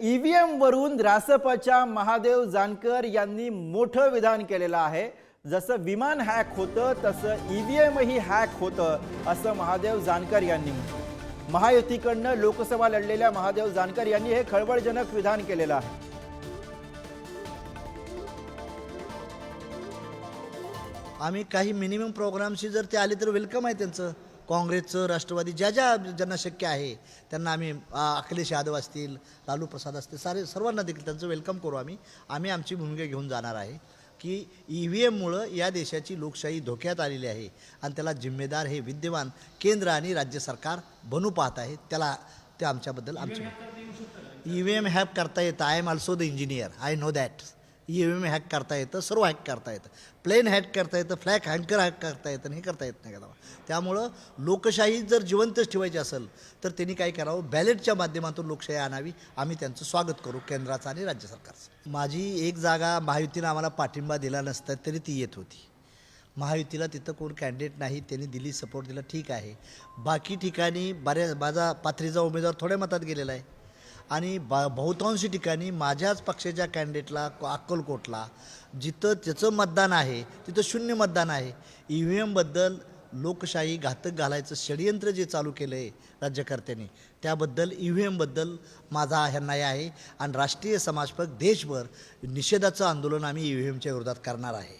EVM वरून रासपच्या महादेव जानकर यांनी मोठं विधान केलेलं आहे। जसं विमान हॅक होतं तसं ईव्हीएम ही हॅक होतं असं महादेव जानकर यांनी म्हटलं। महायुतीकडनं लोकसभा लढलेल्या महादेव जानकर यांनी हे खळबळजनक विधान केलेलं आहे। आम्ही काही मिनिमम प्रोग्रामशी जर ते आले तर वेलकम आहे त्यांचं। काँग्रेसचं, राष्ट्रवादी ज्यांना शक्य आहे त्यांना आम्ही अखिलेश यादव असतील, लालू प्रसाद असतील, सर्वांना देखील त्यांचं वेलकम करू। आम्ही आमची भूमिका घेऊन जाणार आहे की ईव्हीएममुळं या देशाची लोकशाही धोक्यात आलेली आहे आणि त्याला जिम्मेदार हे विद्यमान केंद्र आणि राज्य सरकार बनू पाहत आहे। ते आमच्याबद्दल आमची ईव्हीएम हॅक करता येतं। I am also the engineer, I know that. EVM hack करता येतं, सर्व हॅक करता येतं, प्लेन हॅक करता येतं, फ्लॅग हँकर हॅक करता येतं, हे करता येत नाही का? त्यामुळं लोकशाही जर जिवंतच ठेवायची असेल तर त्यांनी काय करावं, बॅलेटच्या माध्यमातून लोकशाही आणावी। आम्ही त्यांचं स्वागत करू, केंद्राचं आणि राज्य सरकारचं। माझी एक जागा महायुतीनं आम्हाला पाठिंबा दिला नसता तरी ती येत होती। महायुतीला तिथं कोण कॅन्डिडेट नाही, त्यांनी दिली, सपोर्ट दिला, ठीक आहे। बाकी ठिकाणी माझा पाथरीचा उमेदवार थोड्या मतात गेलेला आहे आणि बहुतांशी ठिकाणी माझ्याच पक्षाच्या कॅन्डिडेटला अक्कलकोटला जिथं त्याचं मतदान आहे तिथं शून्य मतदान आहे। ईव्हीएमबद्दल लोकशाही घातक घालायचं षडयंत्र जे चालू केलं आहे राज्यकर्त्यांनी, त्याबद्दल ईव्हीएमबद्दल माझा न्याय आहे आणि राष्ट्रीय समाजपक देशभर निषेधाचं आंदोलन आम्ही ईव्हीएमच्या विरोधात करणार आहे।